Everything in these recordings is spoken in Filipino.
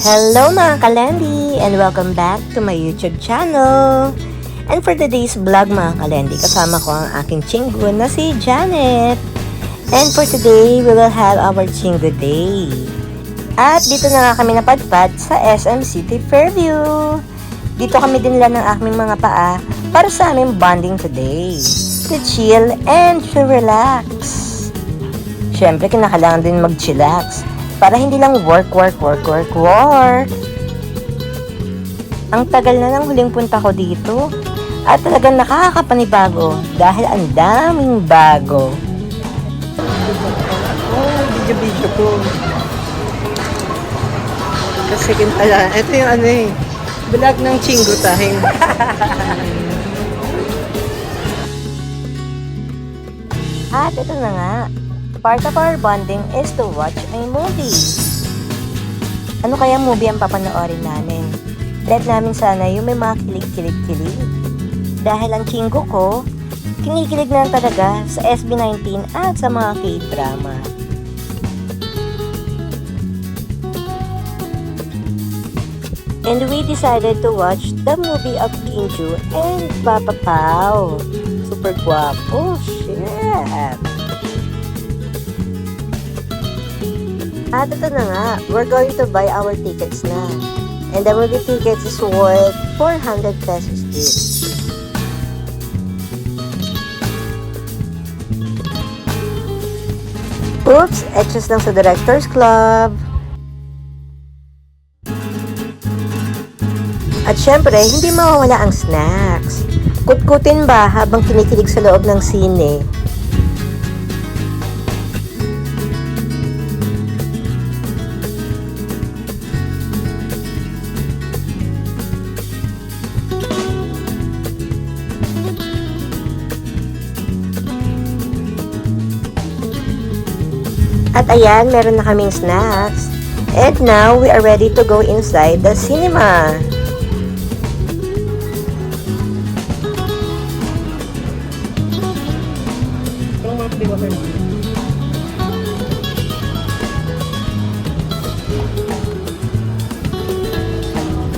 Hello mga kalendi and welcome back to my YouTube channel. And for today's vlog mga kalendi, kasama ko ang aking chinggo na si Janet. And for today, we will have our chingo day. At dito na nga kami napadpad sa SM City Fairview. Dito kami dinala ng aking mga paa para sa aming bonding today. To chill and to relax. Siyempre, kinakailangan din mag-chillax para hindi lang work. Ang tagal na ng huling punta ko dito at talagang nakakapanibago dahil ang daming bago. Video ko. Kasi ito yung vlog ng Chingo Time. At ito na nga, part of our bonding is to watch a movie. Ano kaya movie ang papanoorin namin? Let namin sana yung may mga kilig. Dahil ang Chingo ko, kinikilig na talaga sa SB19 at sa mga K-drama. And we decided to watch the movie of Kinju and Papa Pao. Super guwapo, shit! At ito na nga, we're going to buy our tickets na. And the movie tickets is worth 400 pesos each. Oops! Extras lang sa Directors Club. At syempre, hindi mawawala ang snacks. Kutkutin ba habang kinikilig sa loob ng sine? At ayan, meron na kaming snacks. And now, we are ready to go inside the cinema.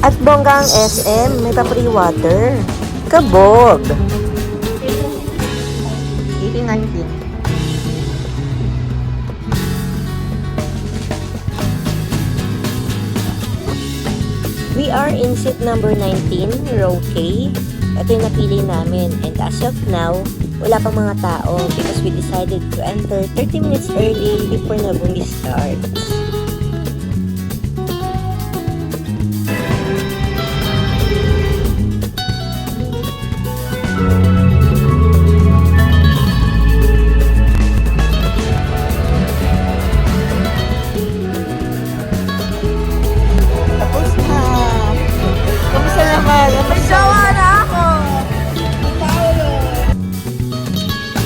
At bongga ang SM, may pa-free water. Kabog! 18-19. We are in seat number 19, row K. Ito yung napili namin. And as of now, wala pang mga tao because we decided to enter 30 minutes early before the movie starts.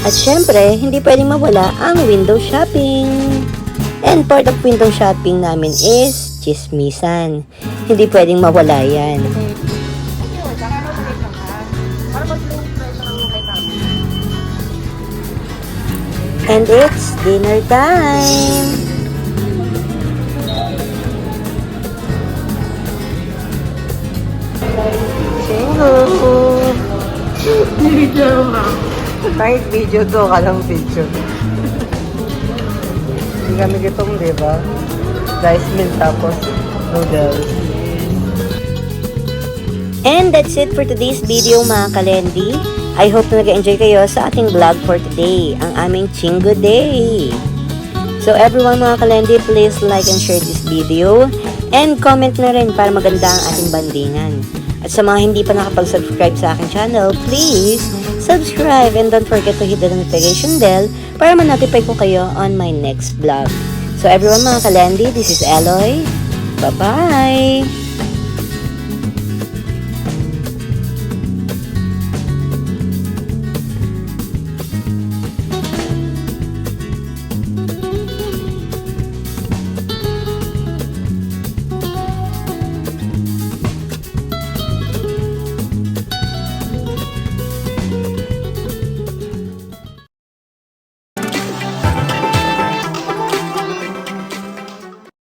At syempre, hindi pwedeng mawala ang window shopping. And part of window shopping namin is chismisan. Hindi pwedeng mawala yan. And it's dinner time! Kahit video to, kalang video. Hindi kami gitong, diba? Rice meal tapos noodles. And that's it for today's video mga kalendi. I hope na nag-enjoy kayo sa ating vlog for today, ang aming Chingo Day. So everyone mga kalendi, please like and share this video and comment na rin para maganda ang ating bandingan. At sa mga hindi pa nakapag-subscribe sa aking channel, please subscribe and don't forget to hit the notification bell para ma-notify ko kayo on my next vlog. So everyone mga kalendi, this is Eloy. Bye-bye!